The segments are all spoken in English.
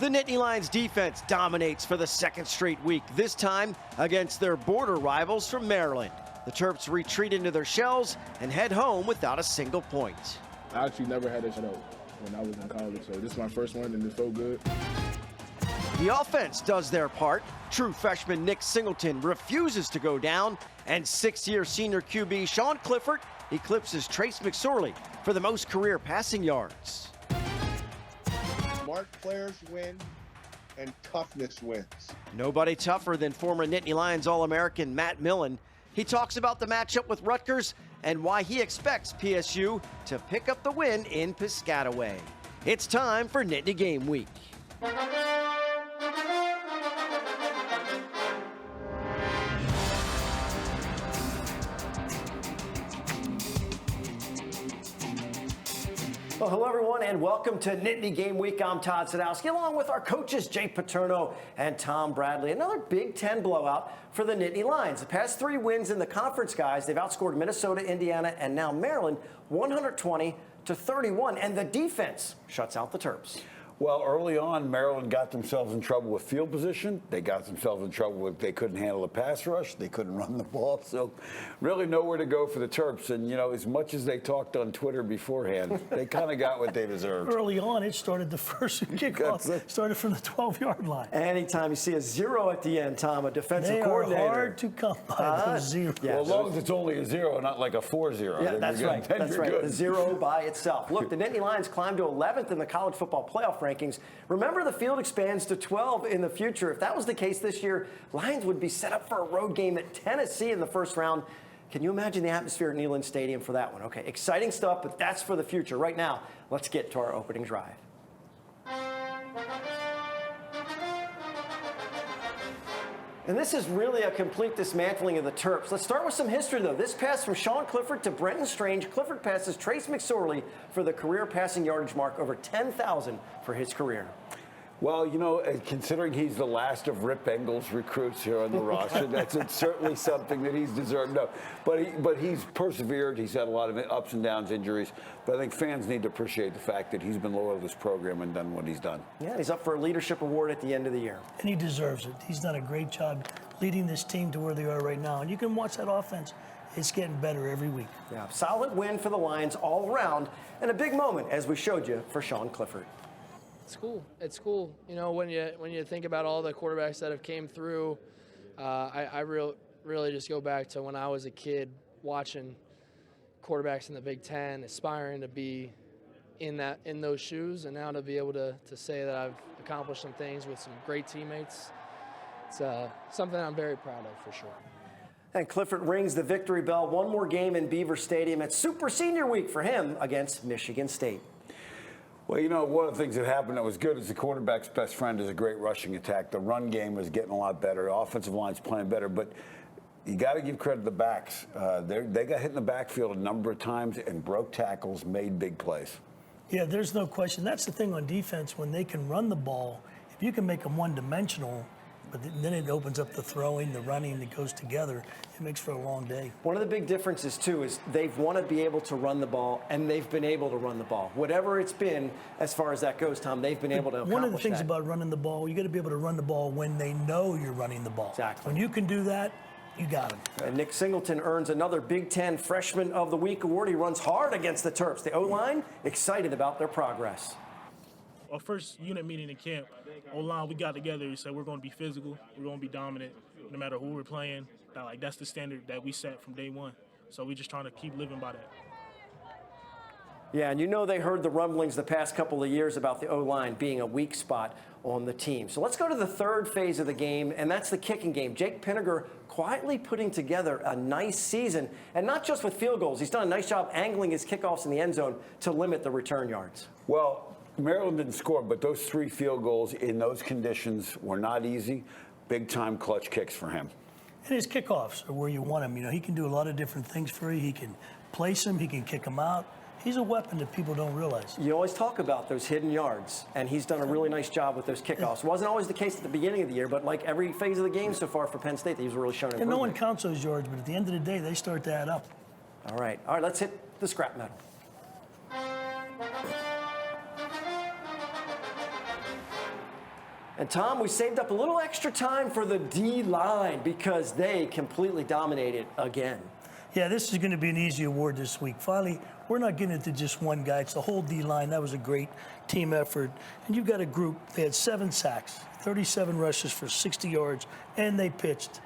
The Nittany Lions defense dominates for the second straight week, this time against their border rivals from Maryland. The Terps retreat into their shells and head home without a single point. I actually never had a shutout when I was in college, so this is my first one and it's so good. The offense does their part. True freshman Nick Singleton refuses to go down, and sixth-year senior QB Sean Clifford eclipses Trace McSorley for the most career passing yards. Smart players win, and toughness wins. Nobody tougher than former Nittany Lions All-American Matt Millen. He talks about the matchup with Rutgers and why he expects PSU to pick up the win in Piscataway. It's time for Nittany Game Week. Well, hello, everyone, and welcome to Nittany Game Week. I'm Todd Sadowski, along with our coaches, Jake Paterno and Tom Bradley. Another Big Ten blowout for the Nittany Lions. The past three wins in the conference, guys, they've outscored Minnesota, Indiana, and now Maryland 120-31, and the defense shuts out the Terps. Well, early on, Maryland got themselves in trouble with field position. They got themselves in trouble with they couldn't handle the pass rush. They couldn't run the ball. So really nowhere to go for the Terps. And, you know, as much as they talked on Twitter beforehand, they kind of got what they deserved. Early on, it started the first kickoff, started from the 12-yard line. Anytime you see a zero at the end, Tom, a defensive coordinator. They are hard to come by, those zeros. Yeah, well, as long as it's only a zero, not like a 4-0. Yeah, that's right. That's right. Good. The zero by itself. Look, the Nittany Lions climbed to 11th in the college football playoff rankings. Remember, the field expands to 12 in the future. If that was the case this year, Lions would be set up for a road game at Tennessee in the first round. Can you imagine the atmosphere at Neyland Stadium for that one? Okay, exciting stuff, but that's for the future. Right now, let's get to our opening drive. And this is really a complete dismantling of the Terps. Let's start with some history, though. This pass from Sean Clifford to Brenton Strange. Clifford passes Trace McSorley for the career passing yardage mark, over 10,000 for his career. Well, you know, considering he's the last of Rip Engel's recruits here on the roster, that's certainly something that he's deserved. No, but he's persevered. He's had a lot of ups and downs, injuries. But I think fans need to appreciate the fact that he's been loyal to this program and done what he's done. Yeah, he's up for a leadership award at the end of the year. And he deserves it. He's done a great job leading this team to where they are right now. And you can watch that offense. It's getting better every week. Yeah, solid win for the Lions all around, and a big moment, as we showed you, for Sean Clifford. It's cool. It's cool. You know, when you think about all the quarterbacks that have came through, I really just go back to when I was a kid watching quarterbacks in the Big Ten, aspiring to be in those shoes, and now to be able to say that I've accomplished some things with some great teammates. It's something I'm very proud of for sure. And Clifford rings the victory bell. One more game in Beaver Stadium. It's Super Senior Week for him against Michigan State. Well, you know, one of the things that happened that was good is the quarterback's best friend is a great rushing attack. The run game is getting a lot better. The offensive line's playing better, but you got to give credit to the backs. They got hit in the backfield a number of times and broke tackles, made big plays. Yeah, there's no question. That's the thing on defense. When they can run the ball, if you can make them one-dimensional, but then it opens up the throwing, the running that goes together. It makes for a long day. One of the big differences, too, is they've want to be able to run the ball, and they've been able to run the ball. Whatever it's been, as far as that goes, Tom, they've been able to accomplish that. One of the things about running the ball, you got to be able to run the ball when they know you're running the ball. Exactly. When you can do that, you got him. And Nick Singleton earns another Big Ten Freshman of the Week award. He runs hard against the Terps. The O-line excited about their progress. Our first unit meeting in camp, O-line, we got together. We said we're going to be physical, we're going to be dominant, no matter who we're playing. That's the standard that we set from day one. So we're just trying to keep living by that. Yeah, and you know they heard the rumblings the past couple of years about the O-line being a weak spot on the team. So let's go to the third phase of the game, and that's the kicking game. Jake Pinniger quietly putting together a nice season, and not just with field goals. He's done a nice job angling his kickoffs in the end zone to limit the return yards. Well, Maryland didn't score, but those 3 field goals in those conditions were not easy. Big-time clutch kicks for him. And his kickoffs are where you want him. You know, he can do a lot of different things for you. He can place them. He can kick them out. He's a weapon that people don't realize. You always talk about those hidden yards, and he's done a really nice job with those kickoffs. Wasn't always the case at the beginning of the year, but like every phase of the game so far for Penn State, he's really shown improvement. And no one counts those yards, but at the end of the day, they start to add up. All right, let's hit the scrap metal. And Tom, we saved up a little extra time for the D-line because they completely dominated again. Yeah, this is going to be an easy award this week. Finally, we're not getting it to just one guy. It's the whole D-line. That was a great team effort. And you've got a group. They had 7 sacks, 37 rushes for 60 yards, and they pitched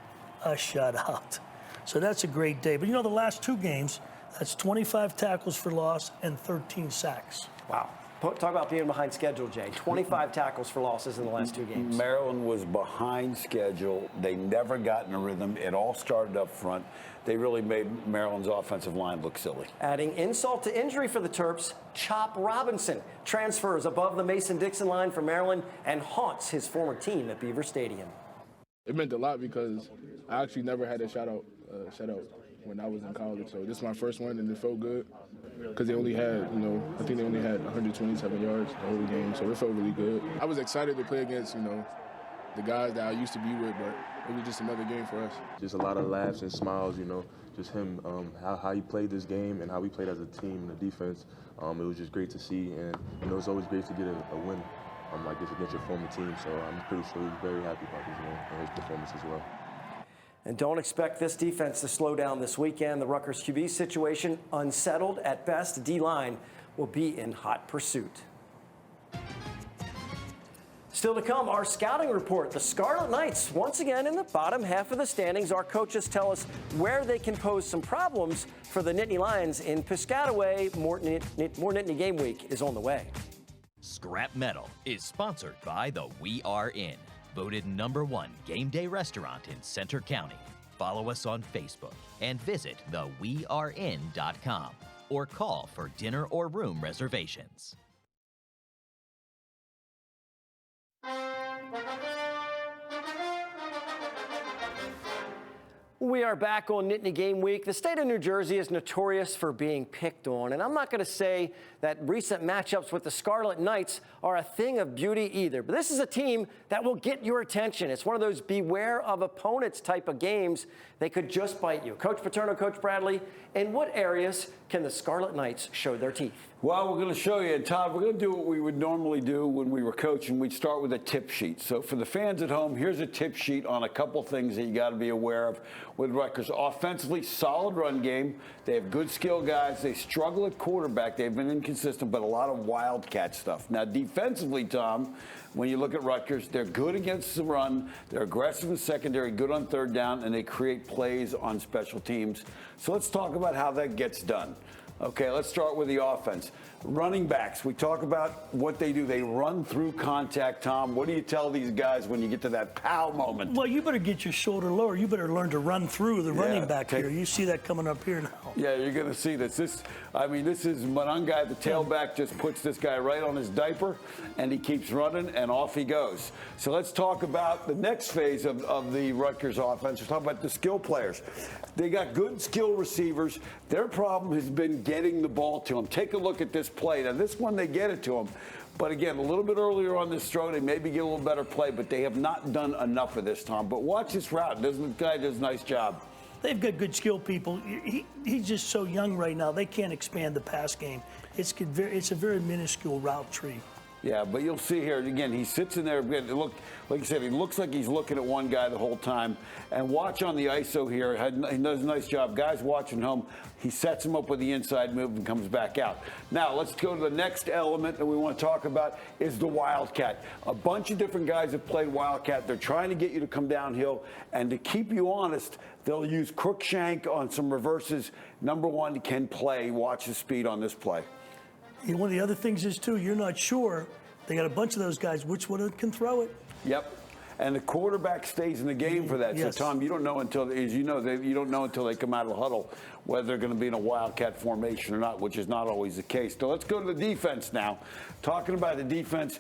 a shutout. So that's a great day. But, you know, the last 2 games, that's 25 tackles for loss and 13 sacks. Wow. Talk about being behind schedule, Jay. 25 tackles for losses in the last 2 games. Maryland was behind schedule. They never got in a rhythm. It all started up front. They really made Maryland's offensive line look silly. Adding insult to injury for the Terps, Chop Robinson transfers above the Mason-Dixon line for Maryland and haunts his former team at Beaver Stadium. It meant a lot because I actually never had a shutout when I was in college. So this is my first one, and it felt good because they only had, I think they only had 127 yards the whole game. So it felt really good. I was excited to play against, the guys that I used to be with, but it was just another game for us. Just a lot of laughs and smiles, just him, how he played this game and how we played as a team in the defense. It was just great to see, and it's always great to get a win like this against your former team. So I'm pretty sure he's very happy about this game and his performance as well. And don't expect this defense to slow down this weekend. The Rutgers QB situation unsettled at best. D-line will be in hot pursuit. Still to come, our scouting report. The Scarlet Knights, once again in the bottom half of the standings. Our coaches tell us where they can pose some problems for the Nittany Lions in Piscataway. More Nittany Game Week is on the way. Scrap Metal is sponsored by the We Are In, voted #1 game day restaurant in Center County. Follow us on Facebook and visit thewearein.com or call for dinner or room reservations. We are back on Nittany Game Week. The state of New Jersey is notorious for being picked on, and I'm not going to say that recent matchups with the Scarlet Knights are a thing of beauty either, but this is a team that will get your attention. It's one of those beware of opponents type of games. They could just bite you. Coach Paterno, Coach Bradley, in what areas can the Scarlet Knights show their teeth? Well, we're going to show you, and Todd, we're going to do what we would normally do when we were coaching. We'd start with a tip sheet. So for the fans at home, here's a tip sheet on a couple things that you got to be aware of with Rutgers. Offensively, solid run game. They have good skill guys. They struggle at quarterback. They've been inconsistent, but a lot of wildcat stuff. Now, defensively, Tom, when you look at Rutgers, they're good against the run. They're aggressive in secondary, good on third down, and they create plays on special teams. So let's talk about how that gets done. Okay, let's start with the offense. Running backs, we talk about what they do. They run through contact, Tom. What do you tell these guys when you get to that pow moment? Well, you better get your shoulder lower. You better learn to run through the running back here. You see that coming up here now. Yeah, you're going to see this. This is Manungai, the tailback, just puts this guy right on his diaper, and he keeps running, and off he goes. So let's talk about the next phase of the Rutgers offense. We're talking about the skill players. They got good skill receivers. Their problem has been getting the ball to them. Take a look at this play. Now, this one, they get it to them. But again, a little bit earlier on this throw, they maybe get a little better play, but they have not done enough of this, Tom. But watch this route. The guy does a nice job. They've got good skill people. He's just so young right now. They can't expand the pass game. It's a very minuscule route tree. Yeah, but you'll see here, again, he sits in there. Look, like you said, he looks like he's looking at one guy the whole time. And watch on the ISO here. He does a nice job. Guys watching home, he sets him up with the inside move and comes back out. Now, let's go to the next element that we want to talk about is the Wildcat. A bunch of different guys have played Wildcat. They're trying to get you to come downhill. And to keep you honest, they'll use Crookshank on some reverses. #1 can play. Watch the speed on this play. And one of the other things is, too, you're not sure. They got a bunch of those guys. Which one can throw it? Yep. And the quarterback stays in the game for that. Yes. So, Tom, you don't know until, as you know, you don't know until they come out of the huddle whether they're going to be in a Wildcat formation or not, which is not always the case. So let's go to the defense now. Talking about the defense,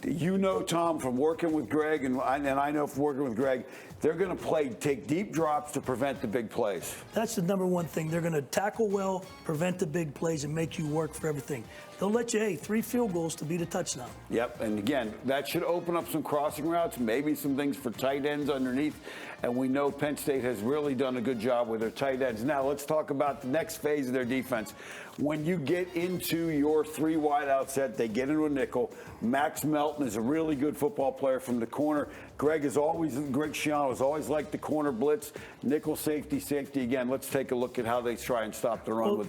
you know, Tom, from working with Greg, and I know from working with Greg, they're going to take deep drops to prevent the big plays. That's the #1 thing. They're going to tackle well, prevent the big plays, and make you work for everything. they'll let you, hey, 3 field goals to beat a touchdown. Yep, and again, that should open up some crossing routes, maybe some things for tight ends underneath. And we know Penn State has really done a good job with their tight ends. Now, let's talk about the next phase of their defense. When you get into your 3 wideout set, they get into a nickel. Max Melton is a really good football player from the corner. Greg Schiano has always liked the corner blitz. Nickel safety. Again, let's take a look at how they try and stop the run. Well,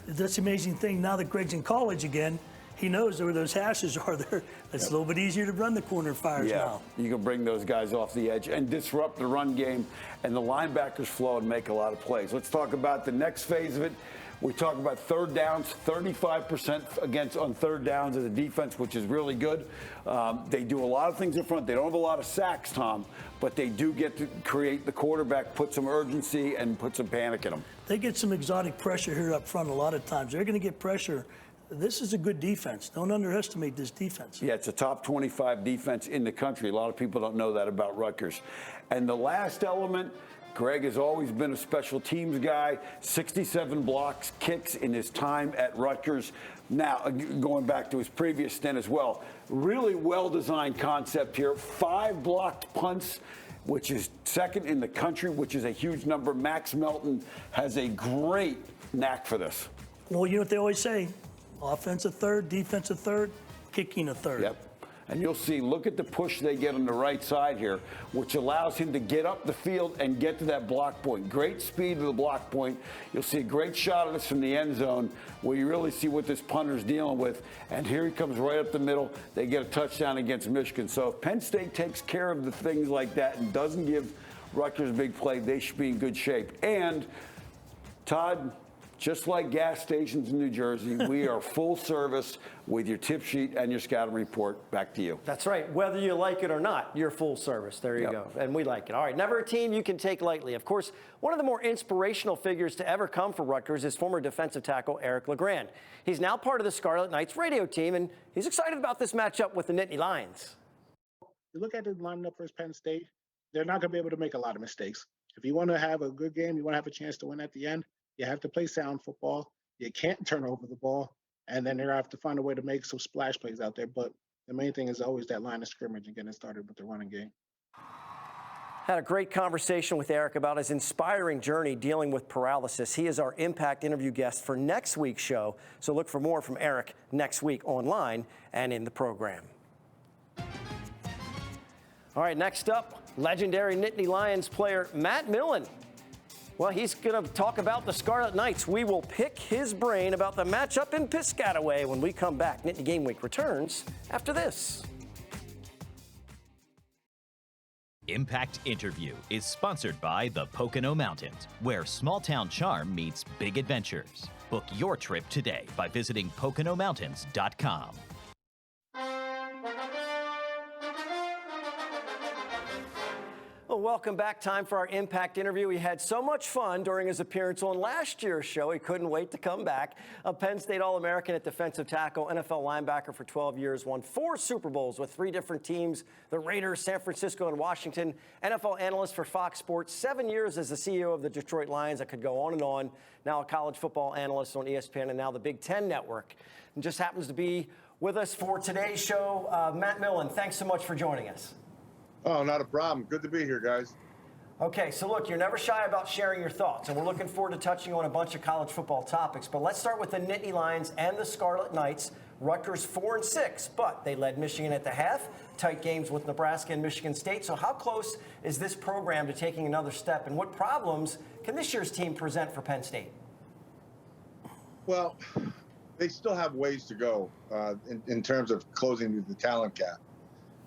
that's the amazing thing. Now that Greg's in college again, he knows where those hashes are there. It's a little bit easier to run the corner fires now. You can bring those guys off the edge and disrupt the run game, and the linebackers flow and make a lot of plays. Let's talk about the next phase of it. We talk about third downs, 35% on third downs as a defense, which is really good. They do a lot of things in front. They don't have a lot of sacks, Tom, but they do get to create the quarterback, put some urgency, and put some panic in them. They get some exotic pressure here up front a lot of times. They're going to get pressure. This is a good defense. Don't underestimate this defense. Yeah, it's a top 25 defense in the country. A lot of people don't know that about Rutgers. And the last element, Greg has always been a special teams guy, 67 blocks, kicks in his time at Rutgers. Now, going back to his previous stint as well, really well-designed concept here. 5 blocked punts, which is second in the country, which is a huge number. Max Melton has a great knack for this. Well, you know what they always say? Offense a third, defense a third, kicking a third. Yep. And you'll see, look at the push they get on the right side here, which allows him to get up the field and get to that block point. Great speed to the block point. You'll see a great shot of this from the end zone where you really see what this punter's dealing with. And here he comes right up the middle. They get a touchdown against Michigan. So if Penn State takes care of the things like that and doesn't give Rutgers a big play, they should be in good shape. And, Todd, just like gas stations in New Jersey, we are full service with your tip sheet and your scouting report. Back to you. That's right. Whether you like it or not, you're full service. There you go. And we like it. All right. Never a team you can take lightly. Of course, one of the more inspirational figures to ever come for Rutgers is former defensive tackle Eric LeGrand. He's now part of the Scarlet Knights radio team, and he's excited about this matchup with the Nittany Lions. You look at the lineup for Penn State, they're not going to be able to make a lot of mistakes. If you want to have a good game, you want to have a chance to win at the end, you have to play sound football. You can't turn over the ball. And then they have to find a way to make some splash plays out there. But the main thing is always that line of scrimmage and getting started with the running game. Had a great conversation with Eric about his inspiring journey dealing with paralysis. He is our Impact interview guest for next week's show. So look for more from Eric next week online and in the program. All right, next up, legendary Nittany Lions player Matt Millen. Well, he's going to talk about the Scarlet Knights. We will pick his brain about the matchup in Piscataway when we come back. Nittany Game Week returns after this. Impact Interview is sponsored by the Pocono Mountains, where small-town charm meets big adventures. Book your trip today by visiting PoconoMountains.com. Well, welcome back. Time for our Impact interview. He had so much fun during his appearance on last year's show. He couldn't wait to come back. A Penn State All-American at defensive tackle, NFL linebacker for 12 years, won 4 Super Bowls with 3 different teams, the Raiders, San Francisco, and Washington. NFL analyst for Fox Sports, 7 years as the CEO of the Detroit Lions. I could go on and on. Now a college football analyst on ESPN and now the Big Ten Network. And just happens to be with us for today's show. Matt Millen, thanks so much for joining us. Oh, not a problem. Good to be here, guys. Okay, so look, you're never shy about sharing your thoughts, and we're looking forward to touching on a bunch of college football topics. But let's start with the Nittany Lions and the Scarlet Knights. Rutgers 4-6, but they led Michigan at the half. Tight games with Nebraska and Michigan State. So how close is this program to taking another step, and what problems can this year's team present for Penn State? Well, they still have ways to go in terms of closing the talent gap.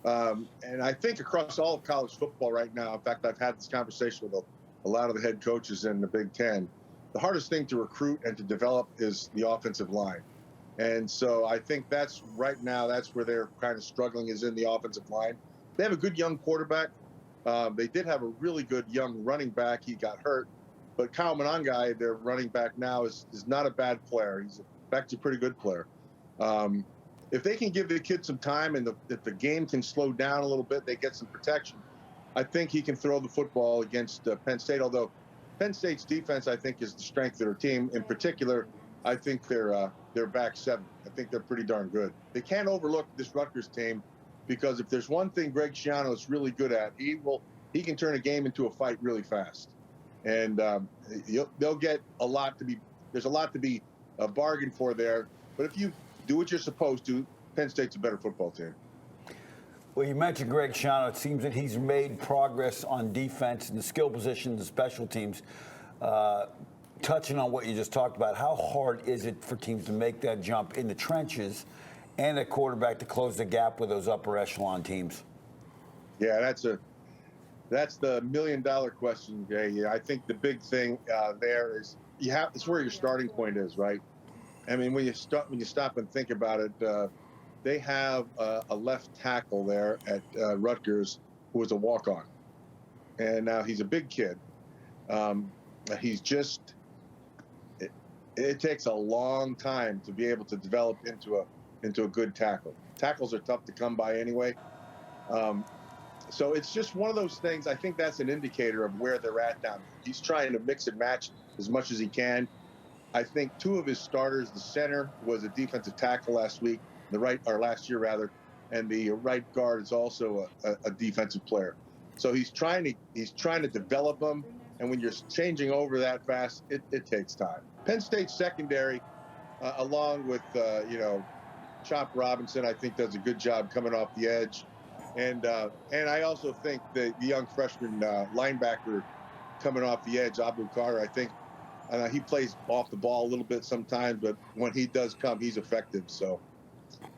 And I think across all of college football right now, in fact, I've had this conversation with a lot of the head coaches in the Big Ten, the hardest thing to recruit and to develop is the offensive line. And so I think that's right now, that's where they're kind of struggling, is in the offensive line. They have a good young quarterback. They did have a really good young running back. He got hurt. But Kyle Monangai, their running back now, is not a bad player. He's actually a pretty good player. If they can give the kid some time and if the game can slow down a little bit, they get some protection, I think he can throw the football against Penn State, although Penn State's defense, I think, is the strength of their team. In particular, I think their their back seven. I think they're pretty darn good. They can't overlook this Rutgers team, because if there's one thing Greg Schiano is really good at, he can turn a game into a fight really fast. And they'll get a lot to be, there's a lot to be bargained for there. But if you do what you're supposed to, Penn State's a better football team. Well, you mentioned Greg Schiano. It seems that he's made progress on defense and the skill positions, the special teams. Touching on what you just talked about, how hard is it for teams to make that jump in the trenches and a quarterback to close the gap with those upper echelon teams? Yeah, that's the $1 million question, Jay. Yeah, I think the big thing there is it's where your starting point is, right? I mean, when you stop and think about it, they have a left tackle there at Rutgers who was a walk-on, and now he's a big kid. He's just it takes a long time to be able to develop into a good tackle. Tackles are tough to come by anyway. So it's just one of those things. I think that's an indicator of where they're at down there. He's trying to mix and match as much as he can. I think two of his starters, the center was a defensive tackle last year rather, and the right guard is also a defensive player. So he's trying to develop them, and when you're changing over that fast, it takes time. Penn State secondary, along with Chop Robinson, I think does a good job coming off the edge. And I also think the young freshman linebacker coming off the edge, Abdul Carter, I think he plays off the ball a little bit sometimes, but when he does come, he's effective. So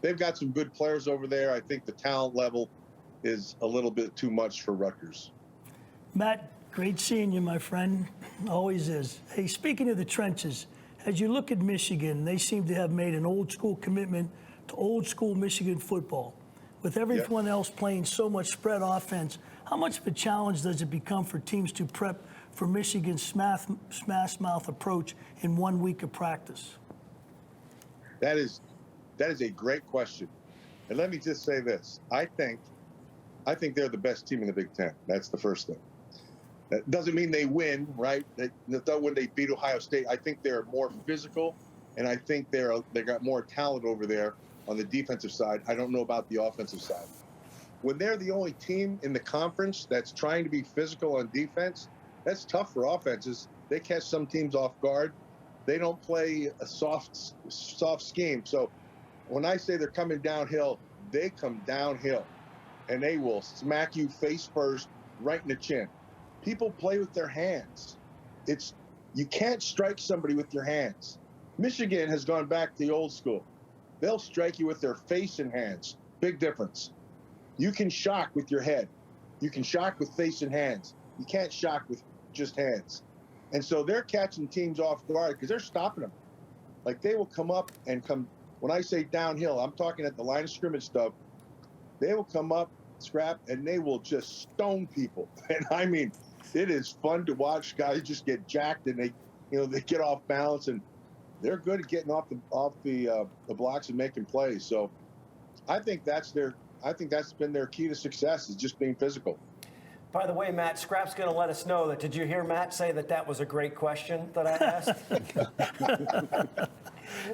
they've got some good players over there. I think the talent level is a little bit too much for Rutgers. Matt, great seeing you, my friend. Always is. Hey, speaking of the trenches, as you look at Michigan, they seem to have made an old school commitment to old school Michigan football. With everyone else playing so much spread offense, how much of a challenge does it become for teams to prep for Michigan's smash mouth approach in 1 week of practice? That is a great question. And let me just say this. I think they're the best team in the Big Ten. That's the first thing. That doesn't mean they win, right? When they beat Ohio State, I think they're more physical, and I think they got more talent over there on the defensive side. I don't know about the offensive side. When they're the only team in the conference that's trying to be physical on defense, that's tough for offenses. They catch some teams off guard. They don't play a soft scheme. So when I say they're coming downhill, they come downhill, and they will smack you face first right in the chin. People play with their hands. You can't strike somebody with your hands. Michigan has gone back to the old school. They'll strike you with their face and hands. Big difference. You can shock with your head. You can shock with face and hands. You can't shock with just hands. And so they're catching teams off guard because they're stopping them. Like, they will come up and come. When I say downhill, I'm talking at the line of scrimmage stuff. They will come up, scrap, and they will just stone people. And I mean, it is fun to watch guys just get jacked, and they get off balance, and they're good at getting off the blocks and making plays. So I think that's been their key to success, is just being physical. By the way, Matt, Scrap's going to let us know that. Did you hear Matt say that was a great question that I asked?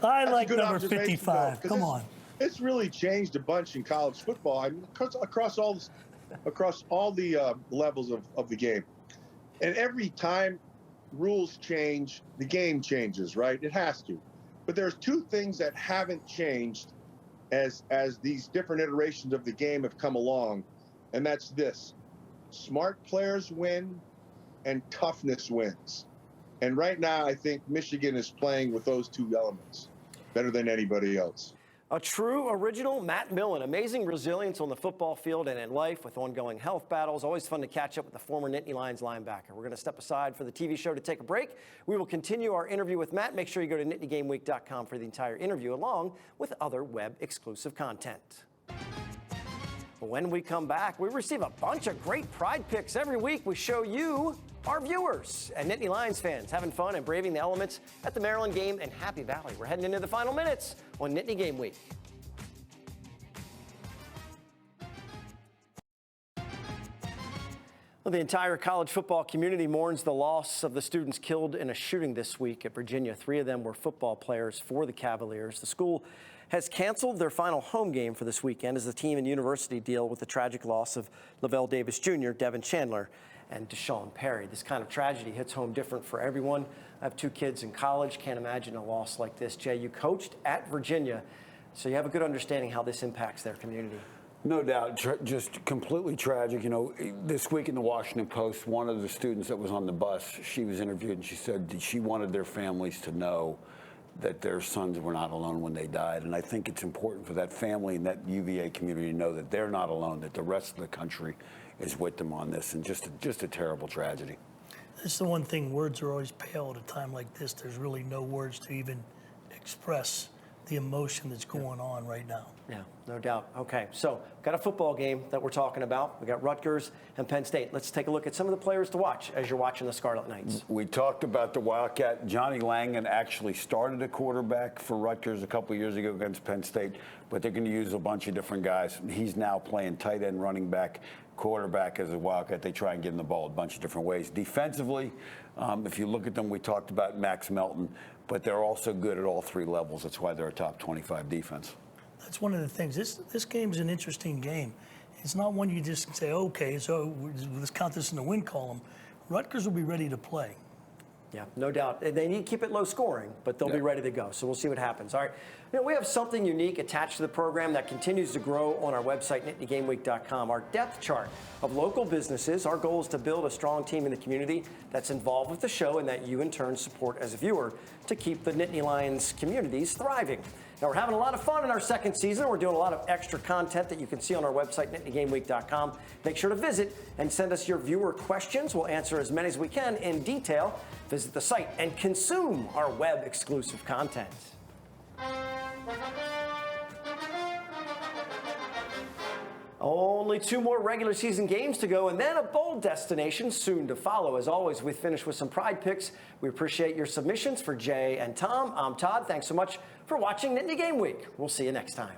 I like number 55. Come on. It's really changed a bunch in college football. I mean, across all the levels of the game. And every time rules change, the game changes, right? It has to. But there's two things that haven't changed as these different iterations of the game have come along, and that's this. Smart players win, and toughness wins. And right now, I think Michigan is playing with those two elements better than anybody else. A true original Matt Millen. Amazing resilience on the football field and in life with ongoing health battles. Always fun to catch up with the former Nittany Lions linebacker. We're going to step aside for the TV show to take a break. We will continue our interview with Matt. Make sure you go to NittanyGameWeek.com for the entire interview, along with other web-exclusive content. When we come back, we receive a bunch of great pride picks every week. We show you, our viewers, and Nittany Lions fans having fun and braving the elements at the Maryland game in Happy Valley. We're heading into the final minutes on Nittany Game Week. Well, the entire college football community mourns the loss of the students killed in a shooting this week at Virginia. 3 of them were football players for the Cavaliers. The school has canceled their final home game for this weekend as the team and university deal with the tragic loss of Lavelle Davis Jr., Devin Chandler, and Deshaun Perry. This kind of tragedy hits home different for everyone. I have 2 kids in college. Can't imagine a loss like this. Jay, you coached at Virginia, so you have a good understanding how this impacts their community. No doubt, just completely tragic. You know, this week in the Washington Post, one of the students that was on the bus, she was interviewed and she said she wanted their families to know that their sons were not alone when they died. And I think it's important for that family and that UVA community to know that they're not alone, that the rest of the country is with them on this, and just a terrible tragedy. That's the one thing, words are always pale at a time like this. There's really no words to even express the emotion that's going on right now. Yeah, no doubt. Okay, so got a football game that we're talking about. We got Rutgers and Penn State. Let's take a look at some of the players to watch as you're watching the Scarlet Knights. We talked about the Wildcat. Johnny Langan actually started a quarterback for Rutgers a couple years ago against Penn State, but they're going to use a bunch of different guys. He's now playing tight end, running back, quarterback as a Wildcat. They try and get him the ball a bunch of different ways. Defensively, if you look at them, we talked about Max Melton, but they're also good at all 3 levels. That's why they're a top 25 defense. That's one of the things. This game is an interesting game. It's not one you just say, okay, so let's count this in the win column. Rutgers will be ready to play. Yeah, no doubt. They need to keep it low scoring, but they'll be ready to go. So we'll see what happens. All right. You know, we have something unique attached to the program that continues to grow on our website, NittanyGameWeek.com. Our depth chart of local businesses. Our goal is to build a strong team in the community that's involved with the show and that you, in turn, support as a viewer to keep the Nittany Lions communities thriving. Now, we're having a lot of fun in our second season. We're doing a lot of extra content that you can see on our website, NittanyGameWeek.com. Make sure to visit and send us your viewer questions. We'll answer as many as we can in detail. Visit the site and consume our web-exclusive content. Only 2 more regular season games to go, and then a bowl destination soon to follow. As always, we finish with some pride picks. We appreciate your submissions. For Jay and Tom, I'm Todd. Thanks so much for watching Nittany Game Week. We'll see you next time.